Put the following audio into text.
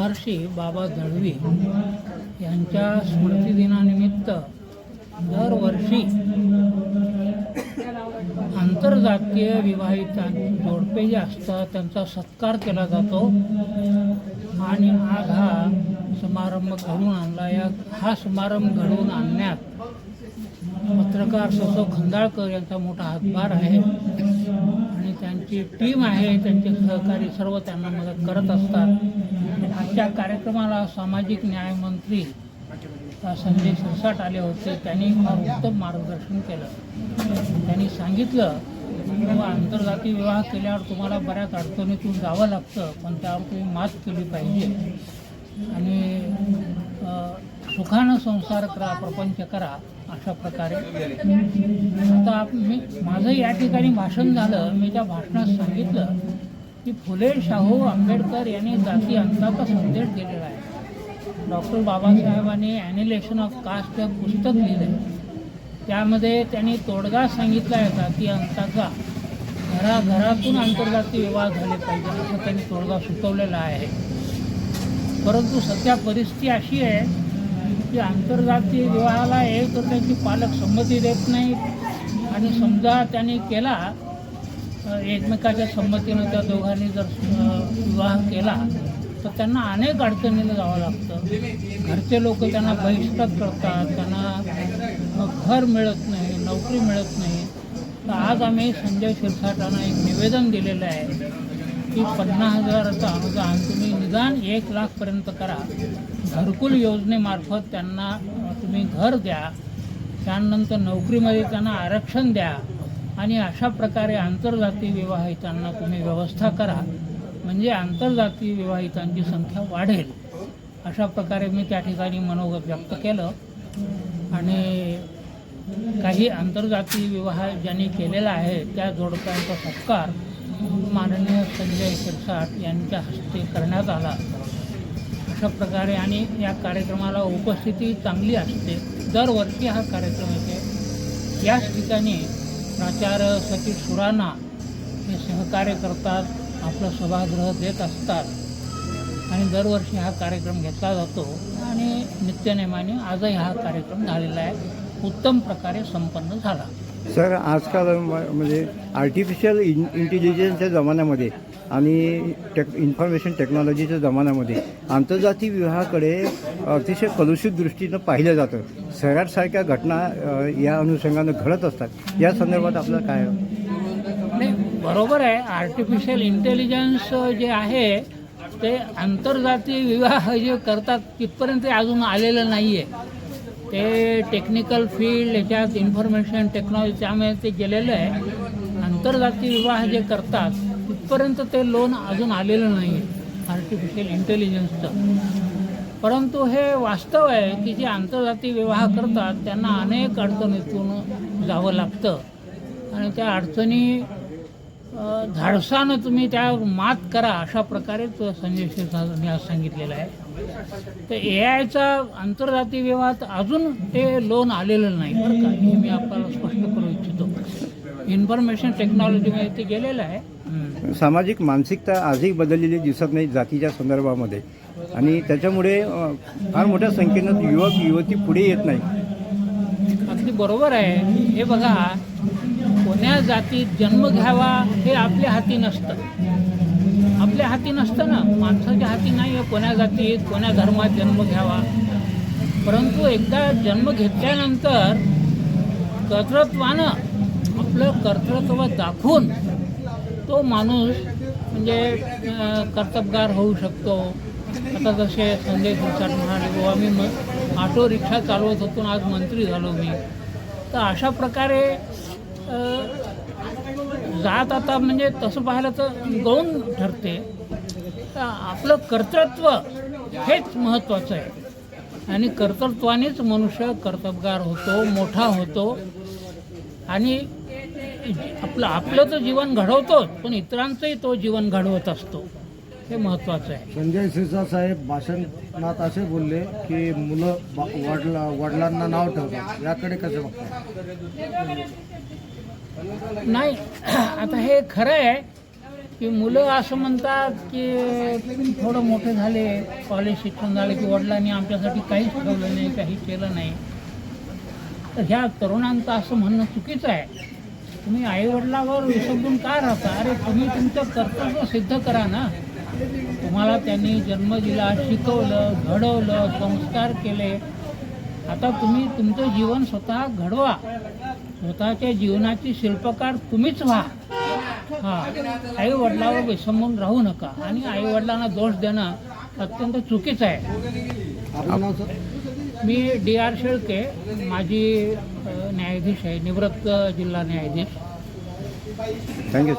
महर्षी बाबा दळवी यांच्या स्मृतिदिनानिमित्त दरवर्षी आंतरजातीय विवाहितांची जोडपे जे असतात त्यांचा सत्कार केला जातो आणि आज हा समारंभ घडवून आणला. हा समारंभ घडवून आणण्यात पत्रकार ससो खंदाळकर यांचा मोठा हातभार आहे आणि त्यांची टीम आहे, त्यांचे सहकारी सर्व त्यांना मदत करत असतात. आजच्या कार्यक्रमाला सामाजिक न्याय मंत्री संजय शिरसाट आले होते. त्यांनी फार उत्तम मार्गदर्शन केलं. त्यांनी सांगितलं की आंतरजाती विवाह केल्यावर तुम्हाला बऱ्याच अडचणीतून जावं लागतं, पण त्यावर तुम्ही मात केली पाहिजे आणि सुखानं संसार करा, प्रपंच करा अशा प्रकारे. आता माझं या ठिकाणी भाषण झालं. मी त्या भाषणात सांगितलं की फुले शाहू आंबेडकर यांनी जाती अंताचा संदेश दिलेला आहे. डॉक्टर बाबासाहेबांनी ॲनिलेशन ऑफ कास्ट हे पुस्तक लिहिलं आहे. त्यामध्ये त्यांनी तोडगा सांगितला आहे जाती अंताचा. घराघरातून आंतरजातीय विवाह झाले पाहिजे असं त्यांनी तोडगा सुचवलेला आहे. परंतु सध्या परिस्थिती अशी आहे की आंतरजातीय विवाहाला एक तर त्यांची पालक संमती देत नाहीत आणि समजा त्यांनी केला एकमेकाच्या संमतीनं त्या दोघांनी जर विवाह केला तर त्यांना अनेक अडचणीला जावं लागतं. घरचे लोक त्यांना बहिष्कार करतात, त्यांना घर मिळत नाही, नोकरी मिळत नाही. तर आज आम्ही संजय शिरसाटांना एक निवेदन दिलेलं आहे की 50,000चं अनुदान तुम्ही निदान 1,00,000पर्यंत करा. घरकुल योजनेमार्फत त्यांना तुम्ही घर द्या, त्यानंतर नोकरीमध्ये त्यांना आरक्षण द्या आणि अशा प्रकारे आंतरजातीय विवाहितांना तुम्ही व्यवस्था करा, म्हणजे आंतरजातीय विवाहितांची संख्या वाढेल. अशा प्रकारे मी त्या ठिकाणी मनोगत व्यक्त केलं आणि काही आंतरजातीय विवाह ज्यांनी केलेला आहे त्या जोडप्यांचा सत्कार माननीय संजय शिरसाट यांच्या हस्ते करण्यात आला. अशा प्रकारे आणि या कार्यक्रमाला उपस्थिती चांगली असते. दरवर्षी हा कार्यक्रम येते. याच ठिकाणी प्राचार्य सचिव सुराणा हे सहकार्य करतात, आपलं सभागृह देत असतात आणि दरवर्षी हा कार्यक्रम घेतला जातो आणि नित्यनेमाने आजही हा कार्यक्रम झालेला आहे. उत्तम प्रकारे संपन्न झाला. सर, आजकाल म्हणजे आर्टिफिशियल इंटेलिजन्सच्या जमान्यामध्ये आणि इन्फॉर्मेशन टेक्नॉलॉजीच्या जमान्यामध्ये आंतरजातीय विवाहाकडे अतिशय कलुषित दृष्टीनं पाहिलं जातं. सैराटसारख्या घटना या अनुषंगानं घडत असतात. या संदर्भात आपलं काय? नाही, बरोबर आहे. आर्टिफिशियल इंटेलिजन्स जे आहे ते आंतरजातीय विवाह जे करतात तिथपर्यंत अजून आलेलं नाही आहे. ते टेक्निकल फील्ड याच्यात इन्फॉर्मेशन टेक्नॉलॉजी त्यामुळे ते गेलेलं आहे. आंतरजातीय विवाह जे करतात तिथपर्यंत ते लोन अजून आलेलं नाही आहे आर्टिफिशियल इंटेलिजन्सचं. परंतु हे वास्तव आहे की जे आंतरजातीय विवाह करतात त्यांना अनेक अडचणीतून जावं लागतं आणि त्या अडचणी धाडसानं तुम्ही त्यावर मात करा अशा प्रकारे तो संजय शिरसाटांनी आज सांगितलेलं आहे. तर AIचा आंतरजातीय विवाहात अजून ते लोन आलेलं नाही बरं का, हे मी आपल्याला स्पष्ट करू इच्छितो. इन्फॉर्मेशन टेक्नॉलॉजीमध्ये ते गेलेलं आहे. सामाजिक मानसिकता आजही बदललेली दिसत नाही जातीच्या संदर्भामध्ये आणि त्याच्यामुळे फार मोठ्या संख्येनं युवक युवती पुढे येत नाही. अगदी बरोबर आहे. हे बघा, कोण्या जातीत जन्म घ्यावा हे आपल्या हाती नसतं. आपल्या हाती नसतं ना, माणसाच्या हाती नाही आहे कोण्या जातीत कोण्या धर्मात जन्म घ्यावा. परंतु एकदा जन्म घेतल्यानंतर कर्तृत्वानं आपलं कर्तृत्व दाखवून तो माणूस म्हणजे कर्तबगार होऊ शकतो. आता जसे संजय शिरसाट म्हणाले, बाबा मी ऑटो रिक्षा चालवत होतो आज मंत्री झालो मी. तर अशा प्रकारे जात आता म्हणजे तसं पाहिलं तर गौण ठरते. तर आपलं कर्तृत्व हेच महत्त्वाचं आहे आणि कर्तृत्वानेच मनुष्य कर्तबगार होतो, मोठा होतो आणि आपलं तर जीवन घडवतोच पण इतरांचंही तो जीवन घडवत असतो. हे महत्त्वाचं आहे. संजय शिरसाट साहेब भाषणात असे बोलले की मुलं वडिलांना नाव ठेवतात, याकडे कसं बघतात? नाही, आता हे खरं आहे की मुलं असं म्हणतात की थोडं मोठे झाले, कॉलेज शिक्षण झाले की वडिलांनी आमच्यासाठी काहीच ठेवलं नाही, काही केलं नाही. तर ह्या तरुणांचं असं म्हणणं चुकीचं आहे. तुम्ही आईवडिलावर विसंबून का राहता? अरे तुम्ही तुमचं कर्तव्य सिद्ध करा ना. तुम्हाला त्यांनी जन्म दिला, शिकवलं, घडवलं, संस्कार केले. आता तुम्ही तुमचं जीवन स्वतः घडवा. स्वतःच्या जीवनाची शिल्पकार तुम्हीच व्हा. आई वडिलावर विसंबून राहू नका आणि आई वडिलांना दोष देणं अत्यंत चुकीचं आहे. आपलं नाव सर? मी D.R. शेळके, माजी न्यायाधीश आहे, निवृत्त जिल्हा न्यायाधीश. थँक्यू.